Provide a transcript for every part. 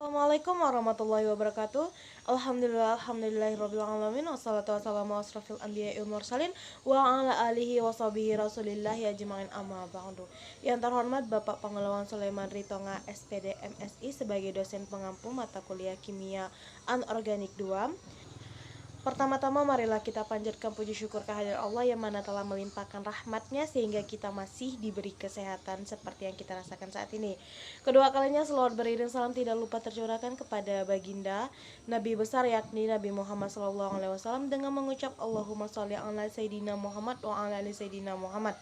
Assalamualaikum warahmatullahi wabarakatuh. Alhamdulillahirabbil alamin wassalatu wassalamu ala asrofil anbiya'i wal mursalin wa ala alihi washabihi rasulillahi ajmain amma ba'du. Yang terhormat Bapak Pangelawan Sulaiman Ritonga SPD MSI sebagai dosen pengampu mata kuliah Kimia Anorganik 2. Pertama-tama marilah kita panjatkan puji syukur kehadirat Allah yang mana telah melimpahkan rahmatnya sehingga kita masih diberi kesehatan seperti yang kita rasakan saat ini. Kedua kalinya selawat beriring salam tidak lupa tercurahkan kepada baginda Nabi besar yakni Nabi Muhammad SAW dengan mengucap Allahumma sholli ala Sayyidina Muhammad wa ala ali Sayyidina Muhammad.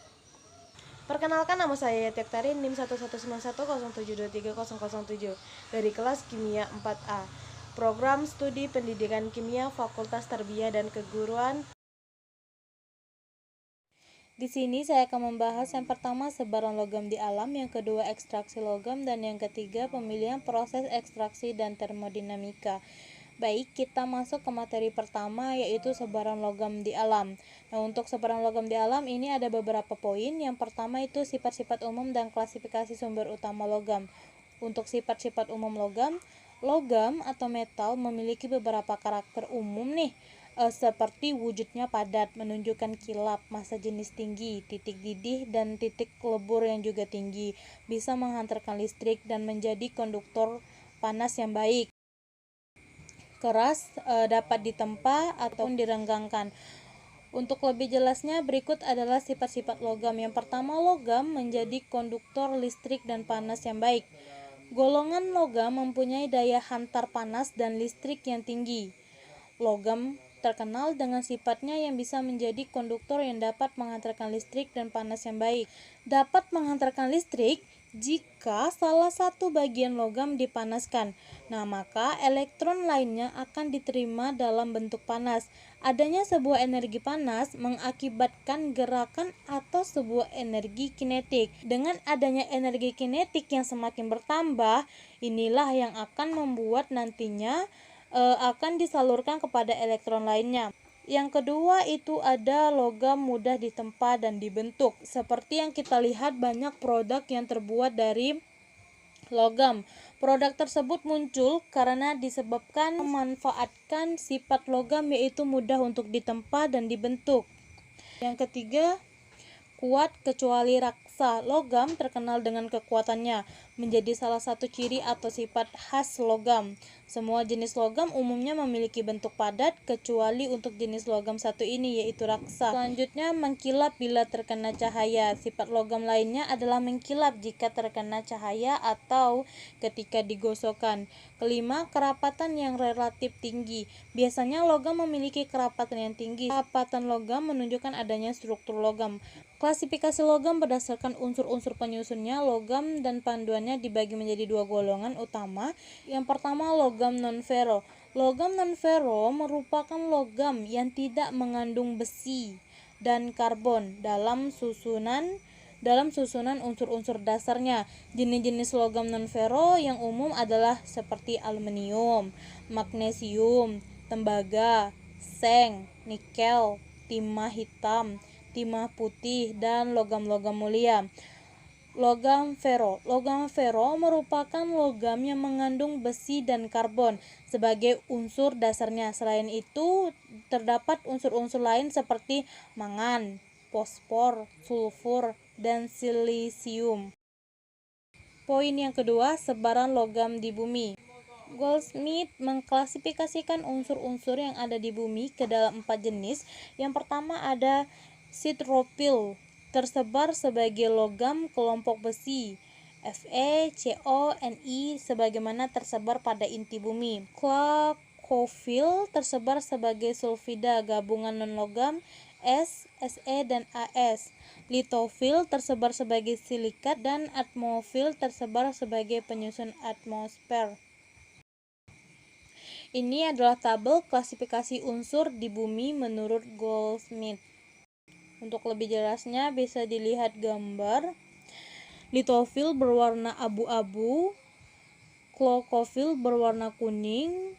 Perkenalkan, nama saya Yati Oktari, NIM 11910723007 dari kelas Kimia 4A. Program Studi Pendidikan Kimia Fakultas Tarbiyah dan Keguruan. Di sini saya akan membahas yang pertama sebaran logam di alam, yang kedua ekstraksi logam, dan yang ketiga pemilihan proses ekstraksi dan termodinamika. Baik, kita masuk ke materi pertama yaitu sebaran logam di alam. Nah, untuk sebaran logam di alam ini ada beberapa poin. Yang pertama itu sifat-sifat umum dan klasifikasi sumber utama logam. Untuk sifat-sifat umum logam atau metal memiliki beberapa karakter umum seperti wujudnya padat, menunjukkan kilap, massa jenis tinggi, titik didih dan titik lebur yang juga tinggi, bisa menghantarkan listrik dan menjadi konduktor panas yang baik. Keras, dapat ditempa atau direnggangkan. Untuk lebih jelasnya berikut adalah sifat-sifat logam. Yang pertama, logam menjadi konduktor listrik dan panas yang baik. Golongan logam mempunyai daya hantar panas dan listrik yang tinggi. Logam terkenal dengan sifatnya yang bisa menjadi konduktor yang dapat menghantarkan listrik dan panas yang baik. Dapat menghantarkan listrik jika salah satu bagian logam dipanaskan. Nah, maka elektron lainnya akan diterima dalam bentuk panas. Adanya sebuah energi panas mengakibatkan gerakan atau sebuah energi kinetik. Dengan adanya energi kinetik yang semakin bertambah, inilah yang akan membuat nantinya akan disalurkan kepada elektron lainnya. Yang kedua itu ada logam mudah ditempa dan dibentuk. Seperti yang kita lihat banyak produk yang terbuat dari logam. Produk tersebut muncul karena disebabkan memanfaatkan sifat logam yaitu mudah untuk ditempa dan dibentuk. Yang ketiga, kuat kecuali raksa. Logam terkenal dengan kekuatannya, menjadi salah satu ciri atau sifat khas logam. Semua jenis logam umumnya memiliki bentuk padat kecuali untuk jenis logam satu ini yaitu raksa. Selanjutnya, mengkilap bila terkena cahaya. Sifat logam lainnya adalah mengkilap jika terkena cahaya atau ketika digosokkan. Kelima, kerapatan yang relatif tinggi. Biasanya logam memiliki kerapatan yang tinggi. Kerapatan logam menunjukkan adanya struktur logam. Klasifikasi logam berdasarkan unsur-unsur penyusunnya. Logam dan panduannya dibagi menjadi dua golongan utama. Yang pertama, logam non-ferro. Logam non-ferro merupakan logam yang tidak mengandung besi dan karbon dalam susunan unsur-unsur dasarnya. Jenis-jenis logam non-ferro yang umum adalah seperti aluminium, magnesium, tembaga, seng, nikel, timah hitam, timah putih, dan logam-logam mulia. Logam ferro merupakan logam yang mengandung besi dan karbon sebagai unsur dasarnya. Selain itu, terdapat unsur-unsur lain seperti mangan, fosfor, sulfur, dan silisium. Poin yang kedua, sebaran logam di bumi. Goldsmith mengklasifikasikan unsur-unsur yang ada di bumi ke dalam 4 jenis. Yang pertama ada sitrofil, tersebar sebagai logam kelompok besi, Fe, Co, Ni sebagaimana tersebar pada inti bumi. Chalcofil tersebar sebagai sulfida, gabungan non-logam S, Se, dan As. Lithofil tersebar sebagai silikat, dan atmofil tersebar sebagai penyusun atmosfer. Ini adalah tabel klasifikasi unsur di bumi menurut Goldsmith. Untuk lebih jelasnya bisa dilihat gambar. Lithofil berwarna abu-abu, chalcofil berwarna kuning,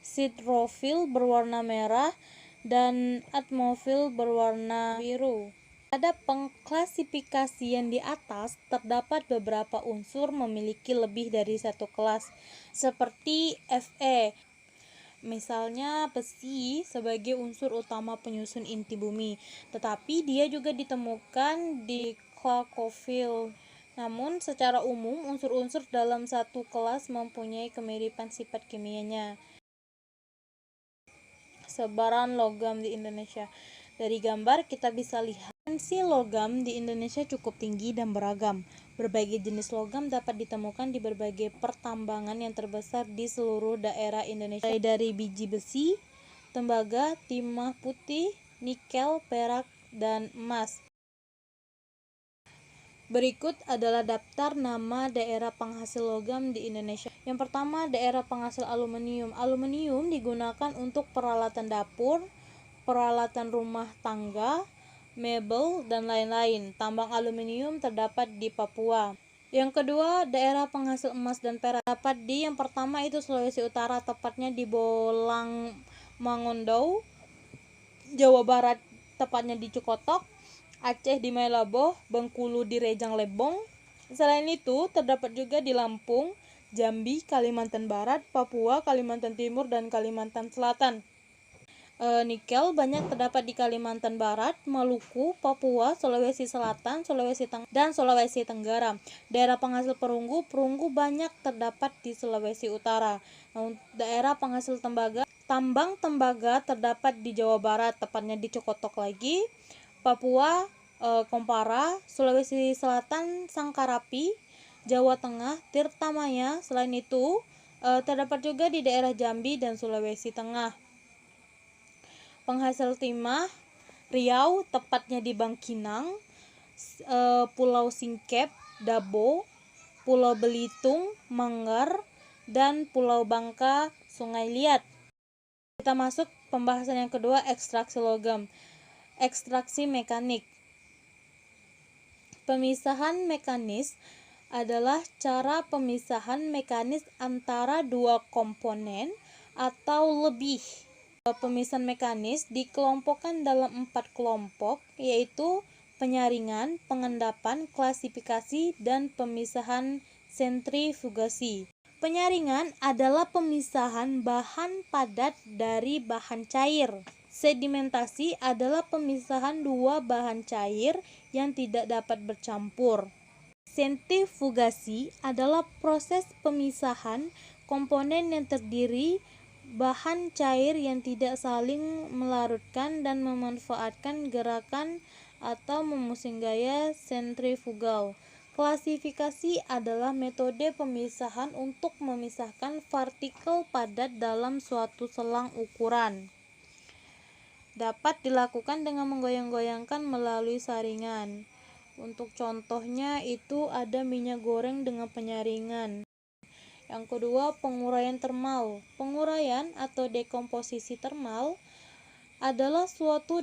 sitrofil berwarna merah, dan atmofil berwarna biru. Pada pengklasifikasian di atas, terdapat beberapa unsur memiliki lebih dari satu kelas, seperti Fe. Misalnya besi sebagai unsur utama penyusun inti bumi, tetapi dia juga ditemukan di Clarkoville. Namun, secara umum, unsur-unsur dalam satu kelas mempunyai kemiripan sifat kimianya. Sebaran logam di Indonesia. Dari gambar kita bisa lihat potensi logam di Indonesia cukup tinggi dan beragam. Berbagai jenis logam dapat ditemukan di berbagai pertambangan yang terbesar di seluruh daerah Indonesia, mulai dari biji besi, tembaga, timah putih, nikel, perak, dan emas. Berikut adalah daftar nama daerah penghasil logam di Indonesia. Yang pertama, daerah penghasil aluminium. Aluminium digunakan untuk peralatan dapur, peralatan rumah tangga, mebel, dan lain-lain. Tambang aluminium terdapat di Papua. Yang kedua, daerah penghasil emas dan perak terdapat di yang pertama itu Sulawesi Utara, tepatnya di Bolang Mangondou, Jawa Barat tepatnya di Cikotok, Aceh di Mailabo, Bengkulu di Rejang Lebong. Selain itu, terdapat juga di Lampung, Jambi, Kalimantan Barat, Papua, Kalimantan Timur, dan Kalimantan Selatan. Nikel banyak terdapat di Kalimantan Barat, Maluku, Papua, Sulawesi Selatan, Sulawesi Tengah, dan Sulawesi Tenggara. Daerah penghasil perunggu banyak terdapat di Sulawesi Utara. Daerah penghasil tambang tembaga terdapat di Jawa Barat, tepatnya di Cikotok lagi, Papua, Kompara, Sulawesi Selatan, Sangkarapi, Jawa Tengah, Tirtamaya. Selain itu, terdapat juga di daerah Jambi dan Sulawesi Tengah. Penghasil timah, Riau, tepatnya di Bangkinang, Pulau Singkep, Dabo, Pulau Belitung, Manggar, dan Pulau Bangka, Sungai Liat. Kita masuk pembahasan yang kedua, ekstraksi logam. Ekstraksi mekanik. Pemisahan mekanis adalah cara pemisahan mekanis antara dua komponen atau lebih. Pemisahan mekanis dikelompokkan dalam 4 kelompok, yaitu penyaringan, pengendapan, klasifikasi, dan pemisahan sentrifugasi. Penyaringan adalah pemisahan bahan padat dari bahan cair. Sedimentasi adalah pemisahan dua bahan cair yang tidak dapat bercampur. Sentrifugasi adalah proses pemisahan komponen yang terdiri bahan cair yang tidak saling melarutkan dan memanfaatkan gerakan atau memusing gaya sentrifugal. Klasifikasi adalah metode pemisahan untuk memisahkan partikel padat dalam suatu selang ukuran. Dapat dilakukan dengan menggoyang-goyangkan melalui saringan. Untuk contohnya itu ada minyak goreng dengan penyaringan. Yang kedua, penguraian termal. Penguraian atau dekomposisi termal adalah suatu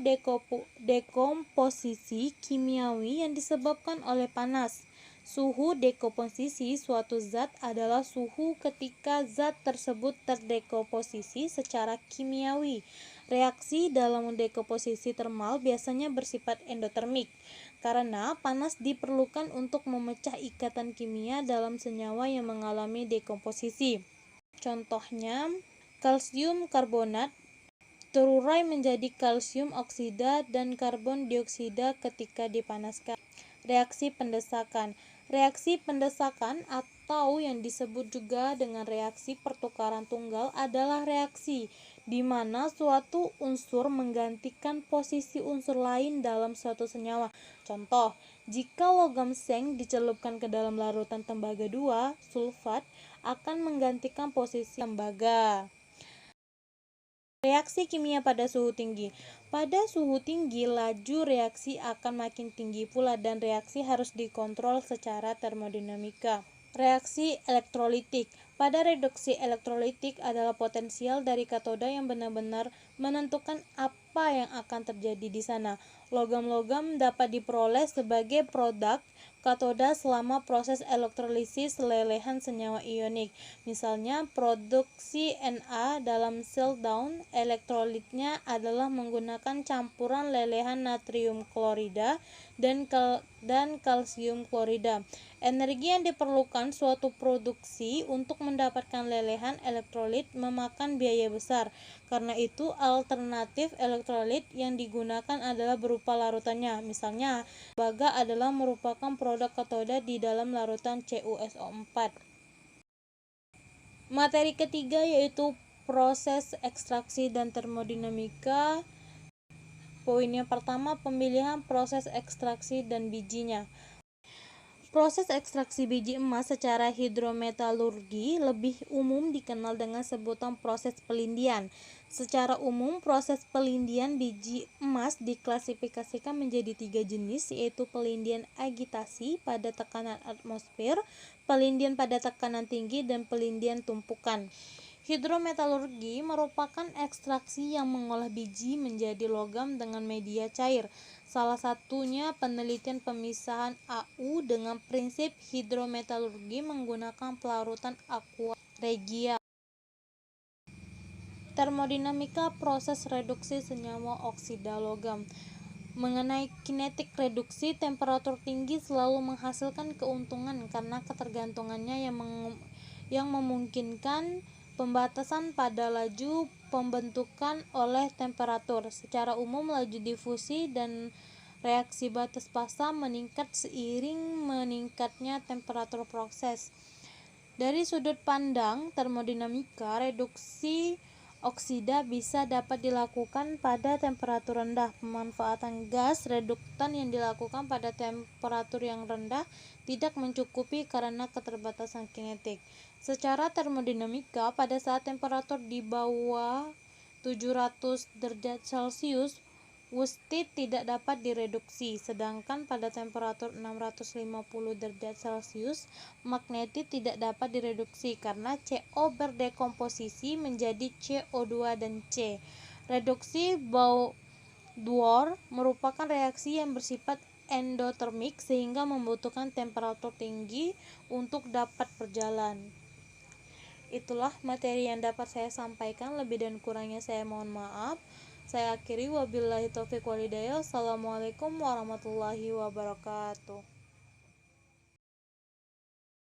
dekomposisi kimiawi yang disebabkan oleh panas. Suhu dekomposisi suatu zat adalah suhu ketika zat tersebut terdekomposisi secara kimiawi. Reaksi dalam dekomposisi termal biasanya bersifat endotermik, karena panas diperlukan untuk memecah ikatan kimia dalam senyawa yang mengalami dekomposisi. Contohnya, kalsium karbonat terurai menjadi kalsium oksida dan karbon dioksida ketika dipanaskan. Reaksi pendesakan. Reaksi pendesakan atau yang disebut juga dengan reaksi pertukaran tunggal adalah reaksi di mana suatu unsur menggantikan posisi unsur lain dalam suatu senyawa. Contoh, jika logam seng dicelupkan ke dalam larutan tembaga 2, sulfat akan menggantikan posisi tembaga. Reaksi kimia pada suhu tinggi. Pada suhu tinggi, laju reaksi akan makin tinggi pula dan reaksi harus dikontrol secara termodinamika. Reaksi elektrolitik. Pada reduksi elektrolitik adalah potensial dari katoda yang benar-benar menentukan apa yang akan terjadi di sana. Logam-logam dapat diperoleh sebagai produk katoda selama proses elektrolisis lelehan senyawa ionik. Misalnya, produksi Na dalam sel down, elektrolitnya adalah menggunakan campuran lelehan natrium klorida dan kalsium klorida. Energi yang diperlukan suatu produksi untuk mendapatkan lelehan elektrolit memakan biaya besar. Karena itu, alternatif elektrolit yang digunakan adalah berupa larutannya. Misalnya, tembaga adalah merupakan produk katoda di dalam larutan CuSO4. Materi ketiga yaitu proses ekstraksi dan termodinamika. Poin yang pertama, pemilihan proses ekstraksi dan bijinya. Proses ekstraksi biji emas secara hidrometalurgi lebih umum dikenal dengan sebutan proses pelindian. Secara umum, proses pelindian biji emas diklasifikasikan menjadi 3 jenis, yaitu pelindian agitasi pada tekanan atmosfer, pelindian pada tekanan tinggi, dan pelindian tumpukan. Hidrometalurgi merupakan ekstraksi yang mengolah biji menjadi logam dengan media cair. Salah satunya penelitian pemisahan AU dengan prinsip hidrometalurgi menggunakan pelarutan aqua regia. Termodinamika proses reduksi senyawa oksida logam. Mengenai kinetik reduksi, temperatur tinggi selalu menghasilkan keuntungan karena ketergantungannya yang memungkinkan pembatasan pada laju pembentukan oleh temperatur. Secara umum, laju difusi dan reaksi batas pasta meningkat seiring meningkatnya temperatur proses. Dari sudut pandang termodinamika, reduksi oksida bisa dapat dilakukan pada temperatur rendah. Pemanfaatan gas reduktan yang dilakukan pada temperatur yang rendah tidak mencukupi karena keterbatasan kinetik. Secara termodinamika, pada saat temperatur di bawah 700 derajat Celcius, wustit tidak dapat direduksi, sedangkan pada temperatur 650 derajat Celcius, magnetit tidak dapat direduksi karena CO berdekomposisi menjadi CO2 dan C. Reduksi Bohr merupakan reaksi yang bersifat endotermik sehingga membutuhkan temperatur tinggi untuk dapat berjalan. Itulah materi yang dapat saya sampaikan, lebih dan kurangnya saya mohon maaf. Saya akhiri, wabillahi taufiq walhidayah. Assalamualaikum warahmatullahi wabarakatuh.